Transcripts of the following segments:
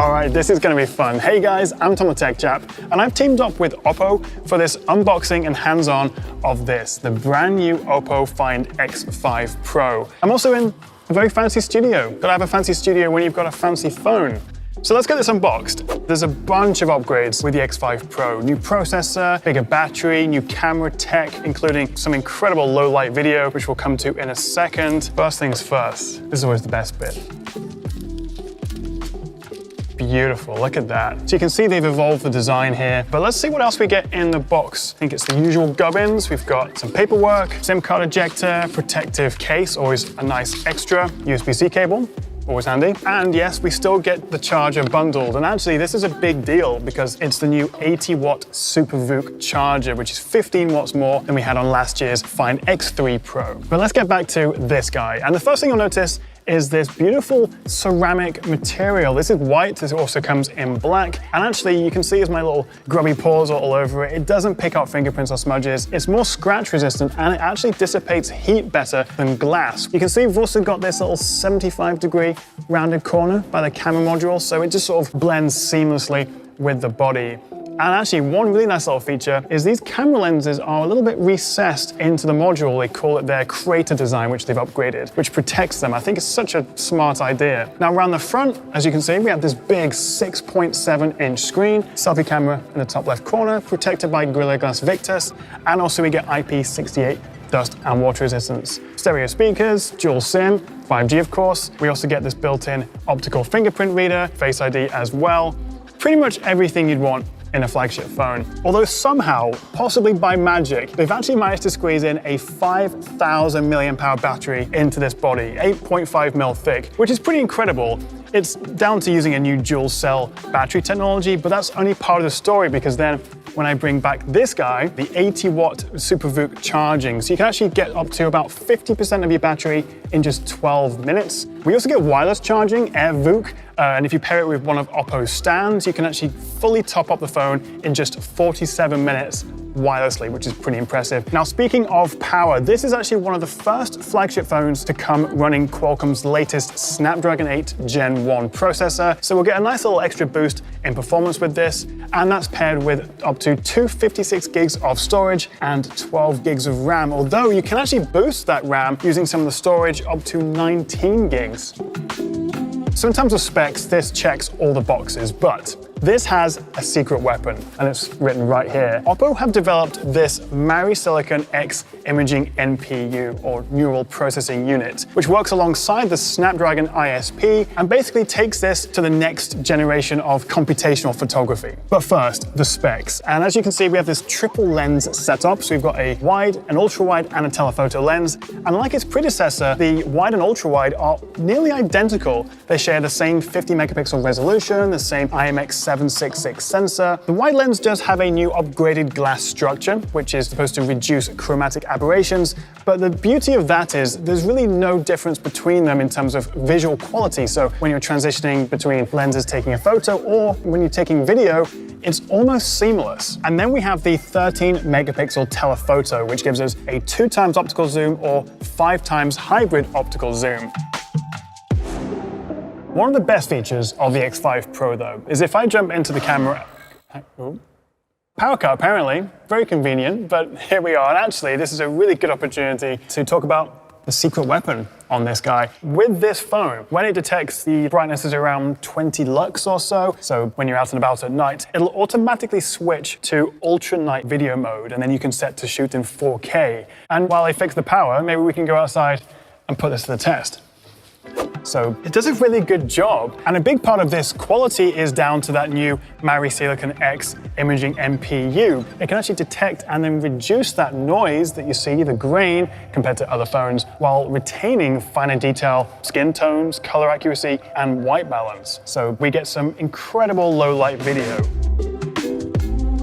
All right, this is gonna be fun. Hey guys, I'm Tom the Tech Chap, and I've teamed up with Oppo for this unboxing and hands-on of this, the brand new Oppo Find X5 Pro. I'm also in a very fancy studio. Gotta have a fancy studio when you've got a fancy phone. So let's get this unboxed. There's a bunch of upgrades with the X5 Pro. New processor, bigger battery, new camera tech, including some incredible low light video, which we'll come to in a second. First things first, this is always the best bit. Beautiful, look at that. So you can see they've evolved the design here, but let's see what else we get in the box. I think it's the usual gubbins. We've got some paperwork, SIM card ejector, protective case, always a nice extra, USB-C cable, always handy. And yes, we still get the charger bundled. And actually, this is a big deal because it's the new 80-watt SuperVOOC charger, which is 15 watts more than we had on last year's Find X3 Pro. But let's get back to this guy. And the first thing you'll notice is this beautiful ceramic material. This is white, this also comes in black. And actually, you can see as my little grubby paws are all over it, it doesn't pick up fingerprints or smudges. It's more scratch resistant and it actually dissipates heat better than glass. You can see we've also got this little 75-degree rounded corner by the camera module, so it just sort of blends seamlessly with the body. And actually, one really nice little feature is these camera lenses are a little bit recessed into the module. They call it their crater design, which they've upgraded, which protects them. I think it's such a smart idea. Now, around the front, as you can see, we have this big 6.7-inch screen, selfie camera in the top left corner, protected by Gorilla Glass Victus, and also we get IP68 dust and water resistance. Stereo speakers, dual SIM, 5G of course. We also get this built-in optical fingerprint reader, Face ID as well. Pretty much everything you'd want in a flagship phone. Although somehow, possibly by magic, they've actually managed to squeeze in a 5,000 mAh battery into this body, 8.5 mil thick, which is pretty incredible. It's down to using a new dual cell battery technology, but that's only part of the story because then when I bring back this guy, the 80-watt SuperVOOC charging, so you can actually get up to about 50% of your battery in just 12 minutes. We also get wireless charging, AirVOOC, and if you pair it with one of Oppo's stands, you can actually fully top up the phone in just 47 minutes wirelessly, which is pretty impressive. Now, speaking of power, this is actually one of the first flagship phones to come running Qualcomm's latest Snapdragon 8 Gen 1 processor. So we'll get a nice little extra boost in performance with this, and that's paired with up to 256 gigs of storage and 12 gigs of RAM, although you can actually boost that RAM using some of the storage up to 19 gigs. So in terms of specs, this checks all the boxes, but this has a secret weapon, and it's written right here. Oppo have developed this Mari Silicon X Imaging NPU, or Neural Processing Unit, which works alongside the Snapdragon ISP and basically takes this to the next generation of computational photography. But first, the specs. And as you can see, we have this triple lens setup. So we've got a wide, an ultra-wide, and a telephoto lens. And like its predecessor, the wide and ultra-wide are nearly identical. They share the same 50 megapixel resolution, the same IMX766 sensor. The wide lens does have a new upgraded glass structure, which is supposed to reduce chromatic aberrations, but the beauty of that is there's really no difference between them in terms of visual quality. So when you're transitioning between lenses taking a photo or when you're taking video, it's almost seamless. And then we have the 13 megapixel telephoto, which gives us a 2x optical zoom or 5x hybrid optical zoom. One of the best features of the X5 Pro, though, is if I jump into the camera... Power cut, apparently. Very convenient, but here we are. And actually, this is a really good opportunity to talk about the secret weapon on this guy. With this phone, when it detects the brightness is around 20 lux or so when you're out and about at night, it'll automatically switch to ultra night video mode, and then you can set to shoot in 4K. And while I fix the power, maybe we can go outside and put this to the test. So it does a really good job. And a big part of this quality is down to that new Mari Silicon X Imaging NPU. It can actually detect and then reduce that noise that you see, the grain, compared to other phones, while retaining finer detail, skin tones, color accuracy, and white balance. So we get some incredible low light video.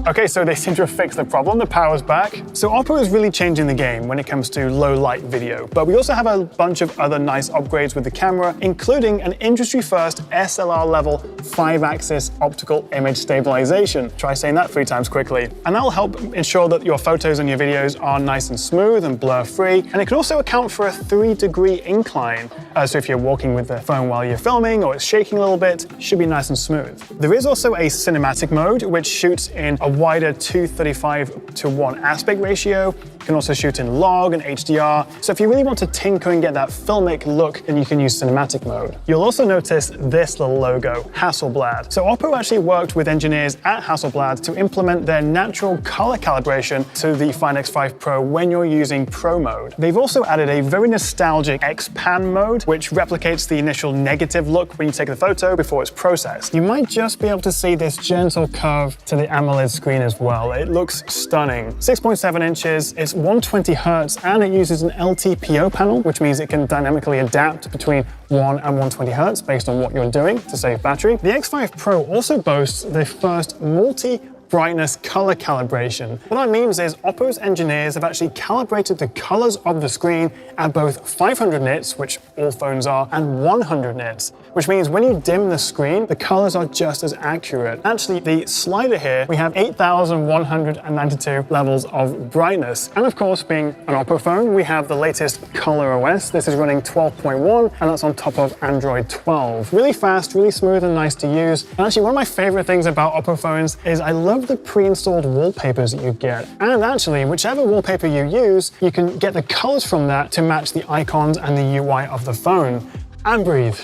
Okay, so they seem to have fixed the problem. The power's back. So Oppo is really changing the game when it comes to low light video, but we also have a bunch of other nice upgrades with the camera, including an industry-first SLR level 5-axis optical image stabilization. Try saying that 3 times quickly. And that'll help ensure that your photos and your videos are nice and smooth and blur-free. And it can also account for a 3-degree incline. So if you're walking with the phone while you're filming or it's shaking a little bit, it should be nice and smooth. There is also a cinematic mode, which shoots in a wider 2:35:1 aspect ratio. You can also shoot in log and HDR. So if you really want to tinker and get that filmic look, then you can use cinematic mode. You'll also notice this little logo, Hasselblad. So Oppo actually worked with engineers at Hasselblad to implement their natural color calibration to the Find X5 Pro when you're using Pro mode. They've also added a very nostalgic X-Pan mode, which replicates the initial negative look when you take the photo before it's processed. You might just be able to see this gentle curve to the AMOLED screen as well. It looks stunning. 6.7 inches, it's 120 Hertz, and it uses an LTPO panel, which means it can dynamically adapt between 1 and 120 Hertz based on what you're doing to save battery. The X5 Pro also boasts the first multi-brightness color calibration. What that means is Oppo's engineers have actually calibrated the colors of the screen at both 500 nits, which all phones are, and 100 nits, which means when you dim the screen, the colors are just as accurate. Actually, the slider here, we have 8,192 levels of brightness. And of course, being an Oppo phone, we have the latest Color OS. This is running 12.1, and that's on top of Android 12. Really fast, really smooth and nice to use. And actually, one of my favorite things about Oppo phones is I love the pre-installed wallpapers that you get. And actually, whichever wallpaper you use, you can get the colors from that to match the icons and the UI of the phone. And breathe.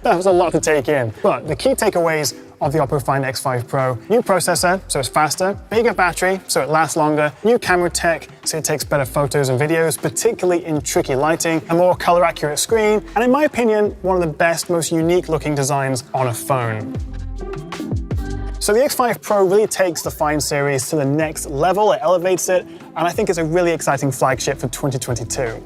That was a lot to take in. But the key takeaways of the Oppo Find X5 Pro: new processor, so it's faster; bigger battery, so it lasts longer; new camera tech, so it takes better photos and videos, particularly in tricky lighting; a more color accurate screen; and in my opinion, one of the best, most unique looking designs on a phone. So the X5 Pro really takes the Find series to the next level, it elevates it, and I think it's a really exciting flagship for 2022.